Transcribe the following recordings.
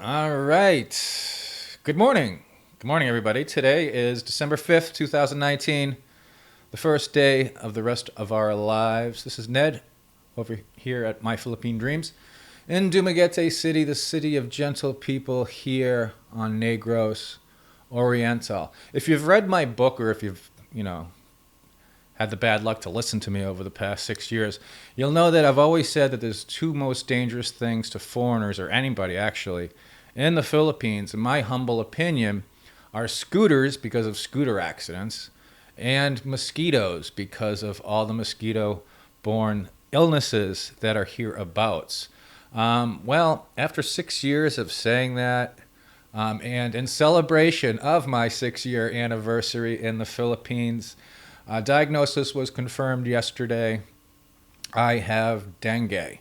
All right. Good morning. Good morning, everybody. Today is December 5th, 2019, the first day of the rest of our lives. This is Ned over here at My Philippine Dreams in Dumaguete City, the city of gentle people here on Negros Oriental. If you've read my book or if you've, had the bad luck to listen to me over the past 6 years, you'll know that I've always said that there's two most dangerous things to foreigners or anybody actually in the Philippines, in my humble opinion, are scooters because of scooter accidents and mosquitoes because of all the mosquito-borne illnesses that are hereabouts. Well, after 6 years of saying that, and in celebration of my 6-year anniversary in the Philippines, diagnosis was confirmed yesterday. I have dengue.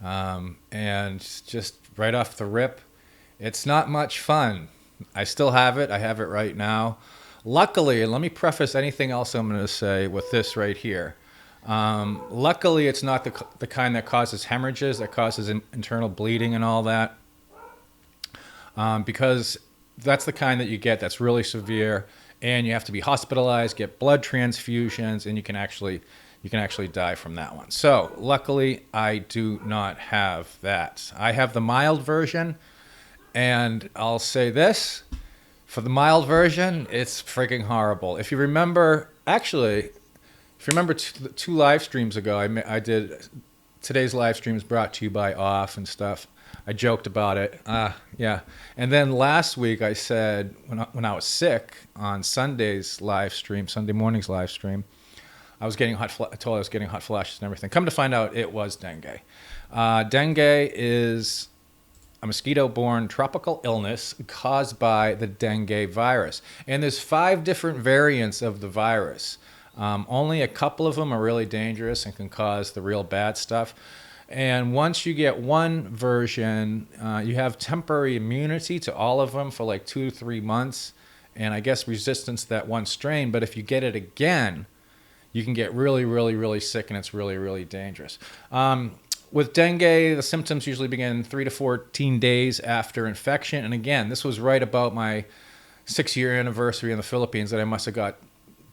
And just right off the rip, it's not much fun. I still have it. I have it right now. Luckily, and let me preface anything else I'm going to say with this right here. Luckily, it's not the kind that causes hemorrhages, that causes internal bleeding and all that. Because that's the kind that you get that's really severe, and you have to be hospitalized, get blood transfusions, and you can actually die from that one. So luckily, I do not have that. I have the mild version, and I'll say this. For the mild version, it's freaking horrible. If you remember, two live streams ago, I did today's live stream is brought to you by Off and stuff. I joked about it. Yeah. And then last week I said when I was sick on Sunday morning's live stream, I was getting I told I was getting hot flashes and everything. Come to find out, it was dengue. Dengue is a mosquito-borne tropical illness caused by the dengue virus. And there's 5 different variants of the virus. Only a couple of them are really dangerous and can cause the real bad stuff. And once you get one version, you have temporary immunity to all of them for like 2 to 3 months. And I guess resistance to that one strain. But if you get it again, you can get really, really, really sick, and it's really, really dangerous. With dengue, the symptoms usually begin 3 to 14 days after infection. And again, this was right about my 6-year anniversary in the Philippines that I must have got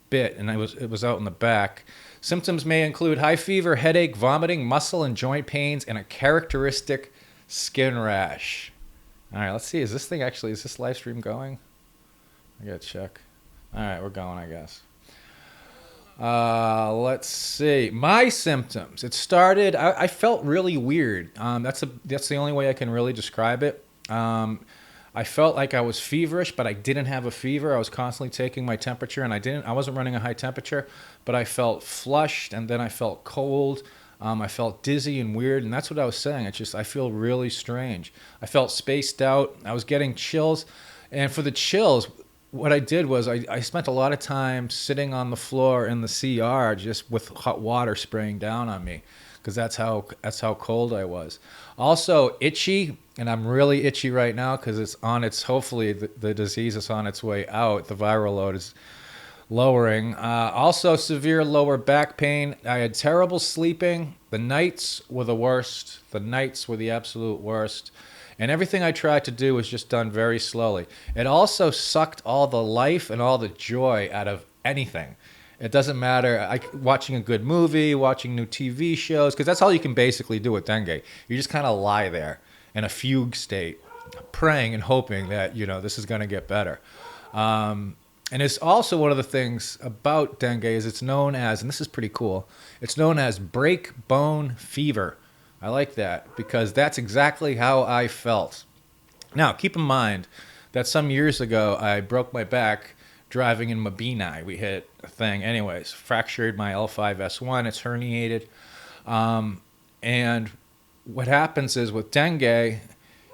bit, and it was out in the back. Symptoms may include high fever, headache, vomiting, muscle and joint pains, and a characteristic skin rash. All right, let's see. Is this live stream going? I gotta check. All right, we're going, I guess. Let's see. My symptoms. It started. I felt really weird. That's the only way I can really describe it. I felt like I was feverish, but I didn't have a fever. I was constantly taking my temperature, and I wasn't running a high temperature, but I felt flushed, and then I felt cold. I felt dizzy and weird, and that's what I was saying. I feel really strange. I felt spaced out. I was getting chills, and for the chills, what I did was I spent a lot of time sitting on the floor in the CR just with hot water spraying down on me, because that's how cold I was. Also itchy, and I'm really itchy right now because hopefully the disease is on its way out. The viral load is lowering. Also severe lower back pain. I had terrible sleeping. The nights were the worst. The nights were the absolute worst. And everything I tried to do was just done very slowly. It also sucked all the life and all the joy out of anything. It doesn't matter. Watching a good movie, watching new TV shows, because that's all you can basically do with dengue. You just kind of lie there in a fugue state, praying and hoping that, this is going to get better. And it's also one of the things about dengue is it's known as, and this is pretty cool, it's known as break bone fever. I like that because that's exactly how I felt. Now, keep in mind that some years ago, I broke my back driving in Mabini. We hit a thing. Anyways, fractured my L5-S1. It's herniated. And what happens is with dengue,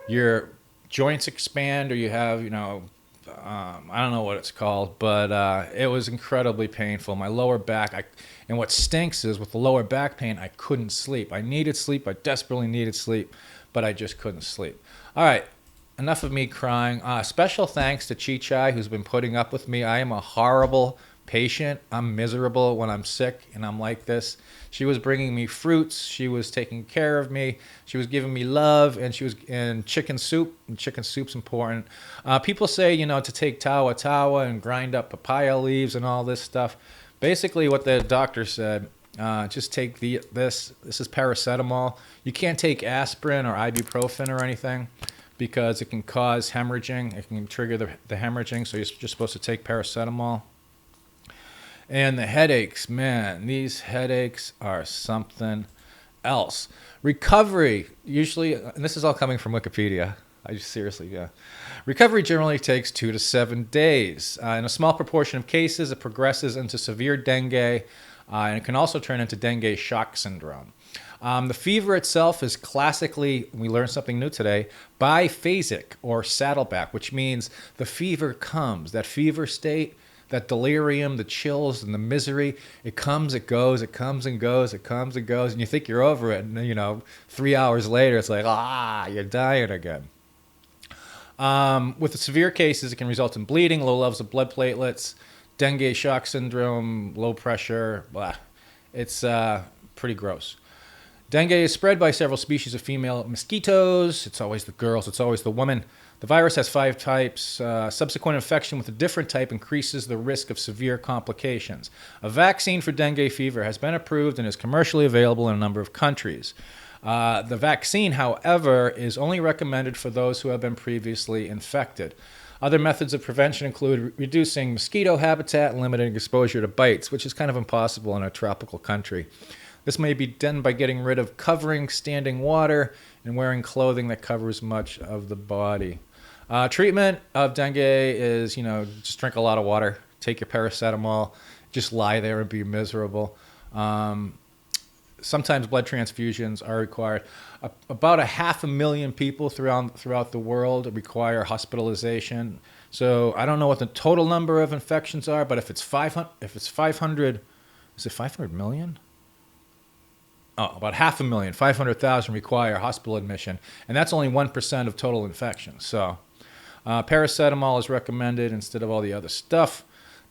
your joints expand, or you have, I don't know what it's called, but it was incredibly painful. My lower back, and what stinks is with the lower back pain, I couldn't sleep. I needed sleep. I desperately needed sleep, but I just couldn't sleep. All right, enough of me crying. Special thanks to Chichai, who's been putting up with me. I am a horrible patient. I'm miserable when I'm sick and I'm like this. She was bringing me fruits. She was taking care of me. She was giving me love, and she was in chicken soup. And chicken soup's important. People say, to take tawa and grind up papaya leaves and all this stuff. Basically, what the doctor said, just take this. This is paracetamol. You can't take aspirin or ibuprofen or anything because it can cause hemorrhaging. It can trigger the hemorrhaging, so you're just supposed to take paracetamol. And the headaches, man, these headaches are something else. Recovery, usually, and this is all coming from Wikipedia. Yeah. Recovery generally takes 2 to 7 days. In a small proportion of cases, it progresses into severe dengue, and it can also turn into dengue shock syndrome. The fever itself is classically, we learned something new today, biphasic or saddleback, which means the fever comes. That fever state, that delirium, the chills and the misery, it comes, it goes, it comes and goes, it comes and goes, and you think you're over it, and 3 hours later, it's like, you're dying again. With the severe cases, it can result in bleeding, low levels of blood platelets, dengue shock syndrome, low pressure, blah. It's pretty gross. Dengue is spread by several species of female mosquitoes. It's always the girls, it's always the woman. The virus has 5 types. Subsequent infection with a different type increases the risk of severe complications. A vaccine for dengue fever has been approved and is commercially available in a number of countries. The vaccine, however, is only recommended for those who have been previously infected. Other methods of prevention include reducing mosquito habitat and limiting exposure to bites, which is kind of impossible in a tropical country. This may be done by getting rid of covering standing water and wearing clothing that covers much of the body. Treatment of dengue is, just drink a lot of water, take your paracetamol, just lie there and be miserable. Sometimes blood transfusions are required. About 500,000 people throughout the world require hospitalization. So I don't know what the total number of infections are, but if it's 500, is it 500 million? Oh, about 500,000, 500,000 require hospital admission, and that's only 1% of total infections. So paracetamol is recommended instead of all the other stuff.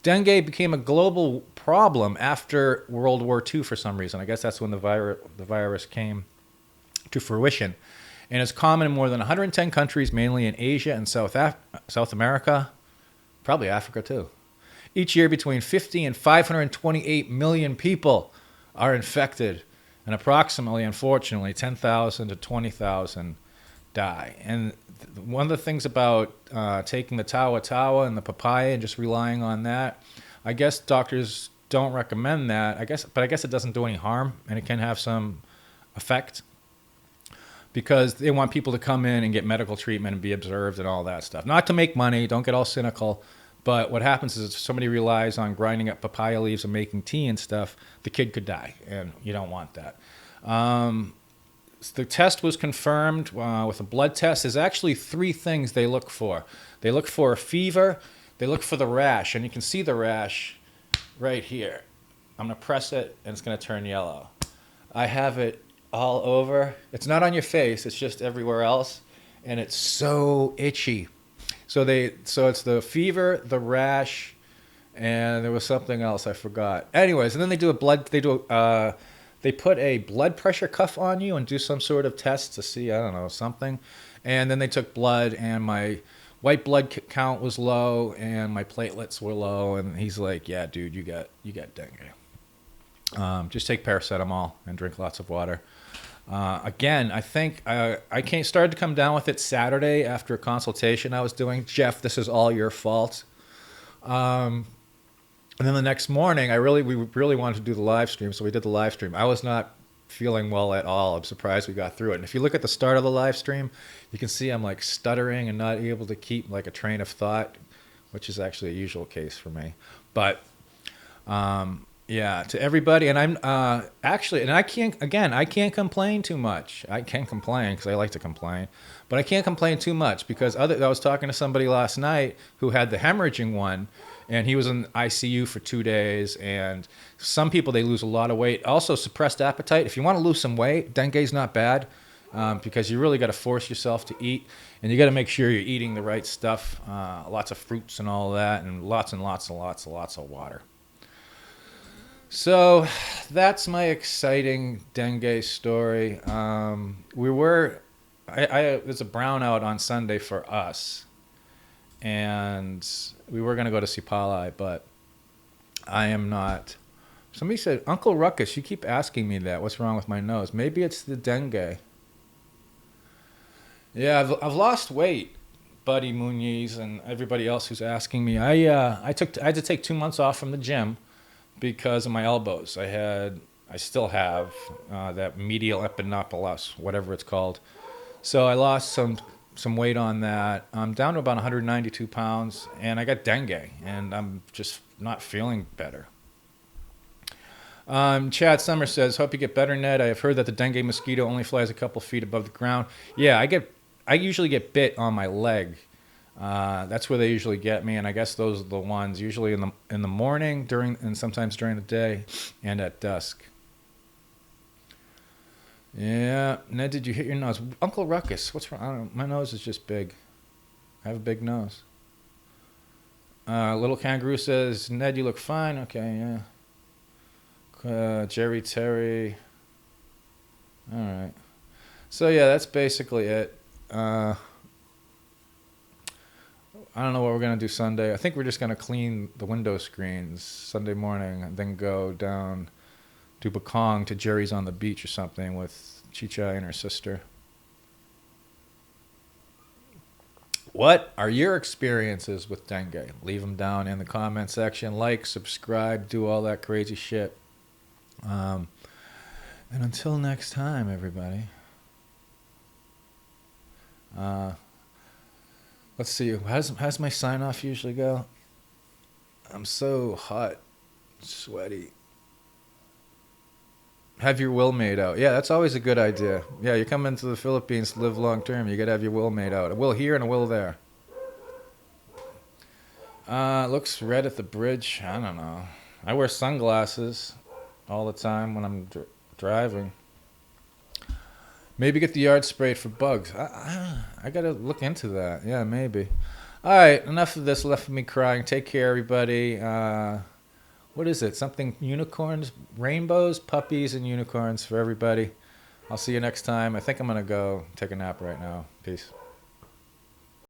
Dengue became a global problem after World War II for some reason. I guess that's when the virus came to fruition. And it's common in more than 110 countries, mainly in Asia and South America, probably Africa too. Each year, between 50 and 528 million people are infected, and approximately, unfortunately, 10,000 to 20,000 die. And one of the things about taking the tawa and the papaya and just relying on that, I guess doctors don't recommend that. But I guess it doesn't do any harm, and it can have some effect because they want people to come in and get medical treatment and be observed and all that stuff. Not to make money, don't get all cynical, but what happens is if somebody relies on grinding up papaya leaves and making tea and stuff, the kid could die, and you don't want that. The test was confirmed with a blood test. There's actually 3 things they look for. They look for a fever, they look for the rash, and you can see the rash right here. I'm going to press it, and it's going to turn yellow. I have it all over. It's not on your face, it's just everywhere else, and it's so itchy. So it's the fever, the rash, and there was something else I forgot. Anyways, and then they put a blood pressure cuff on you and do some sort of test to see, something. And then they took blood, and my white blood count was low and my platelets were low. And he's like, yeah, dude, you got dengue. Just take paracetamol and drink lots of water. Again, I think I started to come down with it Saturday after a consultation I was doing. Jeff, this is all your fault. And then the next morning, we really wanted to do the live stream, so we did the live stream. I was not feeling well at all. I'm surprised we got through it. And if you look at the start of the live stream, you can see I'm like stuttering and not able to keep like a train of thought, which is actually a usual case for me. But yeah, to everybody, and I'm actually, and I can't complain too much. I can complain because I like to complain, but I can't complain too much because I was talking to somebody last night who had the hemorrhaging one, and he was in ICU for 2 days. And some people, they lose a lot of weight. Also, suppressed appetite. If you want to lose some weight, dengue's not bad because you really got to force yourself to eat, and you got to make sure you're eating the right stuff, lots of fruits and all that, and lots of water. So that's my exciting dengue story. There's a brownout on Sunday for us, and we were gonna go to Sipalai, but I am not. Somebody said, Uncle Ruckus, you keep asking me that. What's wrong with my nose? Maybe it's the dengue. Yeah, I've lost weight, Buddy Muniz and everybody else who's asking me. I had to take 2 months off from the gym because of my elbows. I still have that medial epinopoulos, whatever it's called. So I lost some weight on that. I'm down to about 192 pounds, and I got dengue, and I'm just not feeling better. Chad Summer says, "Hope you get better, Ned. I have heard that the dengue mosquito only flies a couple feet above the ground." Yeah, I usually get bit on my leg. That's where they usually get me, and I guess those are the ones usually in the morning, and sometimes during the day, and at dusk. Yeah, Ned, did you hit your nose? Uncle Ruckus, what's wrong? I don't know. My nose is just big. I have a big nose. Little Kangaroo says, "Ned, you look fine." Okay, yeah. Jerry Terry. All right. So yeah, that's basically it. I don't know what we're gonna do Sunday. I think we're just gonna clean the window screens Sunday morning, and then go down to Bakong to Jerry's on the beach or something with Chicha and her sister. What are your experiences with dengue? Leave them down in the comment section. Like, subscribe, do all that crazy shit. And until next time, everybody. Let's see. How's my sign off usually go? I'm so hot, sweaty. Have your will made out. Yeah, that's always a good idea. Yeah, you come into the Philippines to live long term, you gotta have your will made out. A will here and a will there. Looks red at the bridge. I don't know. I wear sunglasses all the time when I'm driving. Maybe get the yard sprayed for bugs. I gotta look into that. Yeah, maybe. All right, enough of this. Left me crying. Take care, everybody. What is it? Something unicorns, rainbows, puppies, and unicorns for everybody. I'll see you next time. I think I'm gonna go take a nap right now. Peace.